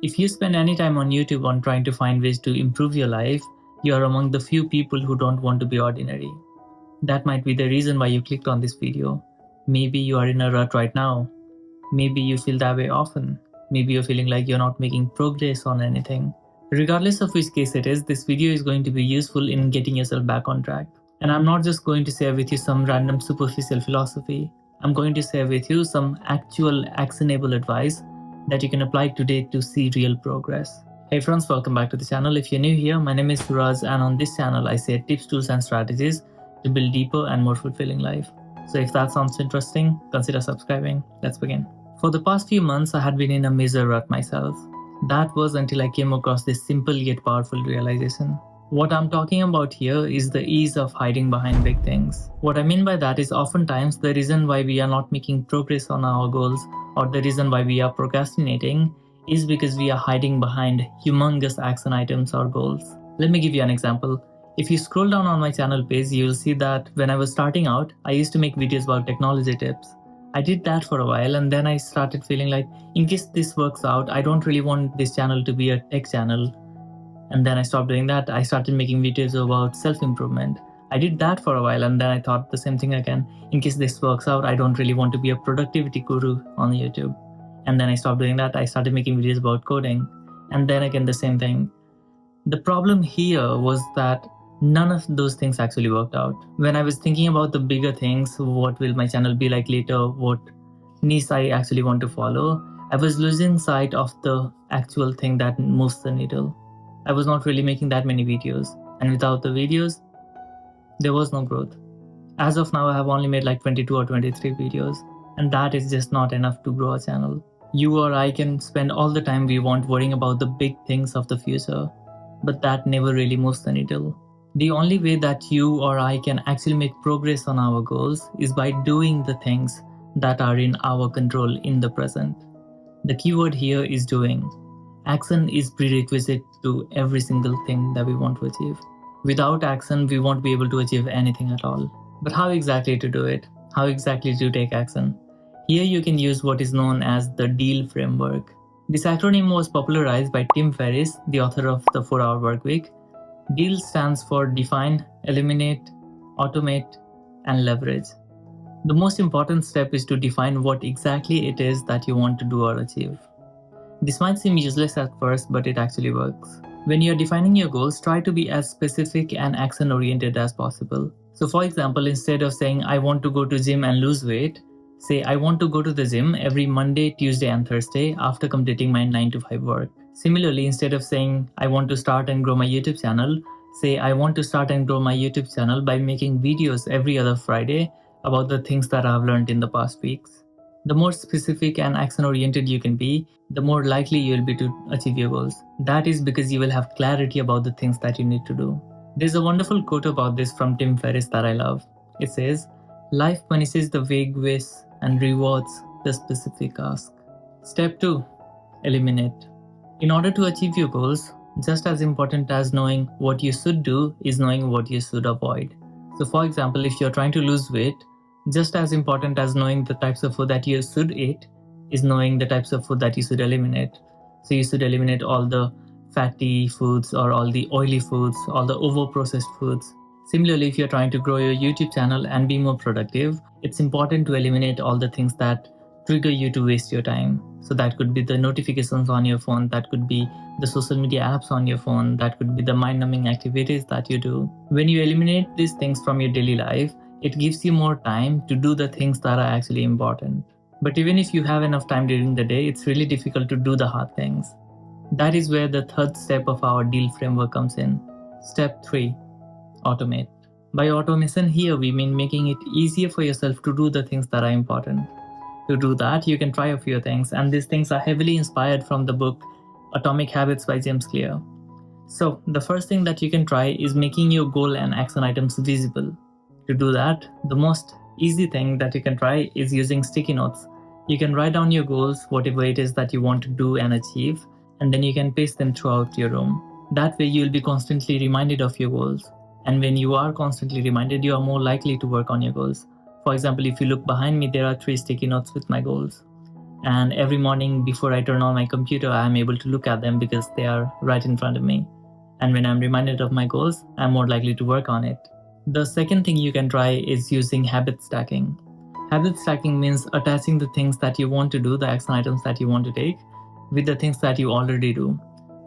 If you spend any time on YouTube on trying to find ways to improve your life, you are among the few people who don't want to be ordinary. That might be the reason why you clicked on this video. Maybe you are in a rut right now. Maybe you feel that way often. Maybe you're feeling like you're not making progress on anything. Regardless of which case it is, this video is going to be useful in getting yourself back on track. And I'm not just going to share with you some random superficial philosophy. I'm going to share with you some actual actionable advice that you can apply today to see real progress. Hey friends, welcome back to the channel. If you're new here, my name is Suraj, and on this channel I share tips, tools and strategies to build deeper and more fulfilling life. So if that sounds interesting, consider subscribing. Let's begin. For the past few months, I had been in a major rut myself. That was until I came across this simple yet powerful realization. What I'm talking about here is the ease of hiding behind big things. What I mean by that is oftentimes the reason why we are not making progress on our goals, or the reason why we are procrastinating, is because we are hiding behind humongous action items or goals. Let me give you an example. If you scroll down on my channel page, you will see that when I was starting out, I used to make videos about technology tips. I did that for a while, and then I started feeling like, in case this works out, I don't really want this channel to be a tech channel. And then I stopped doing that. I started making videos about self-improvement. I did that for a while, and then I thought the same thing again. In case this works out, I don't really want to be a productivity guru on YouTube. And then I stopped doing that. I started making videos about coding. And then again, the same thing. The problem here was that none of those things actually worked out. When I was thinking about the bigger things, what will my channel be like later, what niche I actually want to follow, I was losing sight of the actual thing that moves the needle. I was not really making that many videos, and without the videos, there was no growth. As of now, I have only made like 22 or 23 videos, and that is just not enough to grow a channel. You or I can spend all the time we want worrying about the big things of the future, but that never really moves the needle. The only way that you or I can actually make progress on our goals is by doing the things that are in our control in the present. The keyword here is doing. Action is prerequisite to every single thing that we want to achieve. Without action, we won't be able to achieve anything at all. But how exactly to do it? How exactly to take action? Here you can use what is known as the DEAL framework. This acronym was popularized by Tim Ferriss, the author of the 4-Hour Workweek. DEAL stands for define, eliminate, automate, and leverage. The most important step is to define what exactly it is that you want to do or achieve. This might seem useless at first, but it actually works. When you're defining your goals, try to be as specific and action-oriented as possible. So for example, instead of saying, I want to go to gym and lose weight, say, I want to go to the gym every Monday, Tuesday, and Thursday after completing my 9-to-5 work. Similarly, instead of saying, I want to start and grow my YouTube channel, say, I want to start and grow my YouTube channel by making videos every other Friday about the things that I've learned in the past weeks. The more specific and action-oriented you can be, the more likely you will be to achieve your goals. That is because you will have clarity about the things that you need to do. There's a wonderful quote about this from Tim Ferriss that I love. It says, life punishes the vague wish and rewards the specific ask. Step 2. Eliminate. In order to achieve your goals, just as important as knowing what you should do is knowing what you should avoid. So for example, if you're trying to lose weight, just as important as knowing the types of food that you should eat is knowing the types of food that you should eliminate. So you should eliminate all the fatty foods or all the oily foods, all the over-processed foods. Similarly, if you're trying to grow your YouTube channel and be more productive, it's important to eliminate all the things that trigger you to waste your time. So that could be the notifications on your phone, that could be the social media apps on your phone, that could be the mind-numbing activities that you do. When you eliminate these things from your daily life, it gives you more time to do the things that are actually important. But even if you have enough time during the day, it's really difficult to do the hard things. That is where the third step of our DEAL framework comes in. Step 3. Automate. By automation here, we mean making it easier for yourself to do the things that are important. To do that, you can try a few things, and these things are heavily inspired from the book Atomic Habits by James Clear. So, the first thing that you can try is making your goal and action items visible. To do that, the most easy thing that you can try is using sticky notes. You can write down your goals, whatever it is that you want to do and achieve, and then you can paste them throughout your room. That way you'll be constantly reminded of your goals. And when you are constantly reminded, you are more likely to work on your goals. For example, if you look behind me, there are 3 sticky notes with my goals. And every morning before I turn on my computer, I'm able to look at them because they are right in front of me. And when I'm reminded of my goals, I'm more likely to work on it. The second thing you can try is using habit stacking. Habit stacking means attaching the things that you want to do, the action items that you want to take, with the things that you already do.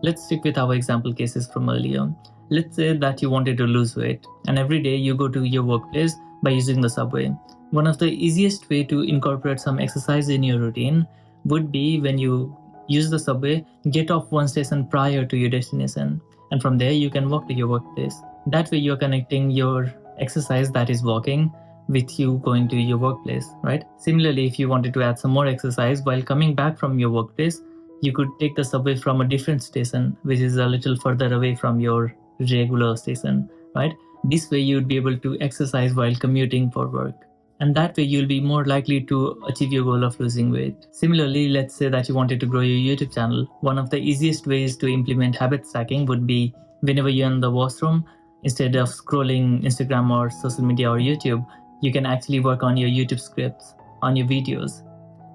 Let's stick with our example cases from earlier. Let's say that you wanted to lose weight, and every day you go to your workplace by using the subway. One of the easiest way to incorporate some exercise in your routine would be when you use the subway, get off one station prior to your destination, and from there you can walk to your workplace. That way you're connecting your exercise, that is walking, with you going to your workplace, right? Similarly, if you wanted to add some more exercise while coming back from your workplace, you could take the subway from a different station, which is a little further away from your regular station, right? This way you'd be able to exercise while commuting for work. And that way you'll be more likely to achieve your goal of losing weight. Similarly, let's say that you wanted to grow your YouTube channel. One of the easiest ways to implement habit stacking would be whenever you're in the washroom, instead of scrolling Instagram or social media or YouTube, you can actually work on your YouTube scripts, on your videos.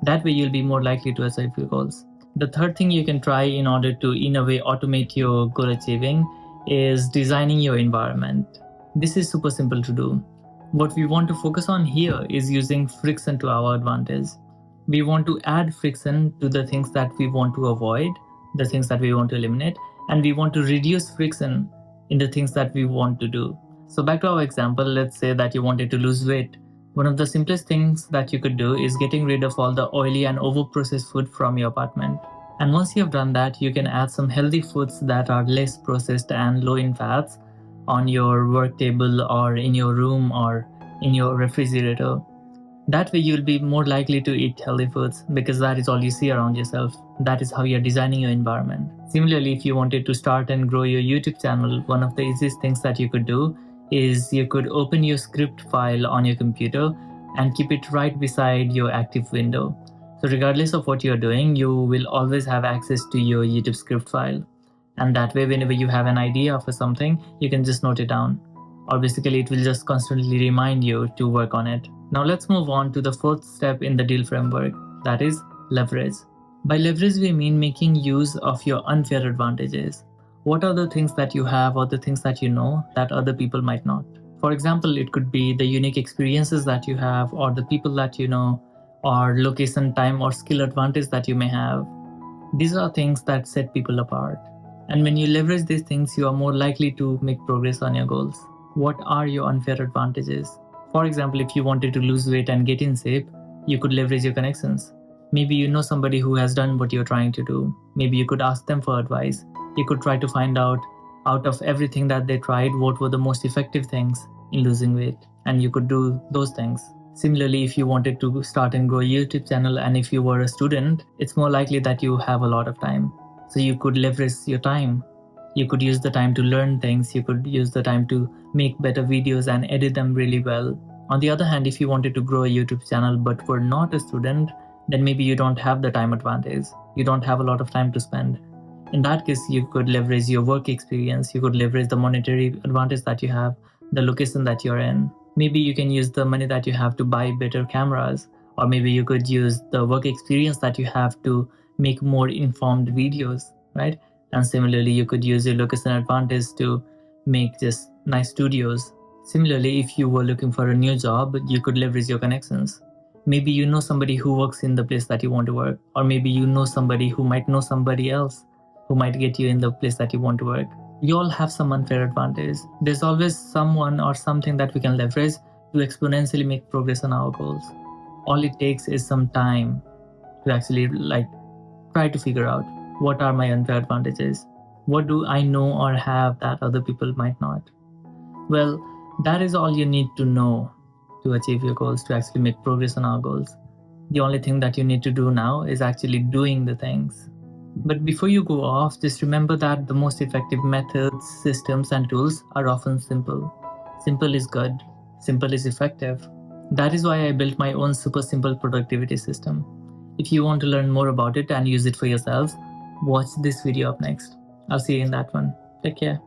That way you'll be more likely to achieve your goals. The third thing you can try in order to, in a way, automate your goal achieving is designing your environment. This is super simple to do. What we want to focus on here is using friction to our advantage. We want to add friction to the things that we want to avoid, the things that we want to eliminate, and we want to reduce friction in the things that we want to do. So back to our example, let's say that you wanted to lose weight. One of the simplest things that you could do is getting rid of all the oily and over-processed food from your apartment. And once you have done that, you can add some healthy foods that are less processed and low in fats on your work table or in your room or in your refrigerator. That way you'll be more likely to eat healthy foods because that is all you see around yourself. That is how you're designing your environment. Similarly, if you wanted to start and grow your YouTube channel, one of the easiest things that you could do is you could open your script file on your computer and keep it right beside your active window. So regardless of what you're doing, you will always have access to your YouTube script file. And that way, whenever you have an idea for something, you can just note it down. Or basically, it will just constantly remind you to work on it. Now let's move on to the fourth step in the deal framework, that is leverage. By leverage, we mean making use of your unfair advantages. What are the things that you have or the things that you know that other people might not? For example, it could be the unique experiences that you have, or the people that you know, or location, time, or skill advantage that you may have. These are things that set people apart. And when you leverage these things, you are more likely to make progress on your goals. What are your unfair advantages? For example, if you wanted to lose weight and get in shape, you could leverage your connections. Maybe you know somebody who has done what you're trying to do. Maybe you could ask them for advice. You could try to find out of everything that they tried, what were the most effective things in losing weight, and you could do those things. Similarly, if you wanted to start and grow a YouTube channel, and if you were a student, it's more likely that you have a lot of time. So you could leverage your time. You could use the time to learn things. You could use the time to make better videos and edit them really well. On the other hand, if you wanted to grow a YouTube channel but were not a student, then maybe you don't have the time advantage. You don't have a lot of time to spend. In that case, you could leverage your work experience. You could leverage the monetary advantage that you have, the location that you're in. Maybe you can use the money that you have to buy better cameras, or maybe you could use the work experience that you have to make more informed videos, right? And similarly, you could use your location advantage to make just nice studios. Similarly, if you were looking for a new job, you could leverage your connections. Maybe you know somebody who works in the place that you want to work, or maybe you know somebody who might know somebody else who might get you in the place that you want to work. We all have some unfair advantage. There's always someone or something that we can leverage to exponentially make progress on our goals. All it takes is some time to actually try to figure out, what are my unfair advantages? What do I know or have that other people might not? Well, that is all you need to know to achieve your goals, to actually make progress on our goals. The only thing that you need to do now is actually doing the things. But before you go off, just remember that the most effective methods, systems, and tools are often simple. Simple is good. Simple is effective. That is why I built my own super simple productivity system. If you want to learn more about it and use it for yourself, watch this video up next. I'll see you in that one. Take care.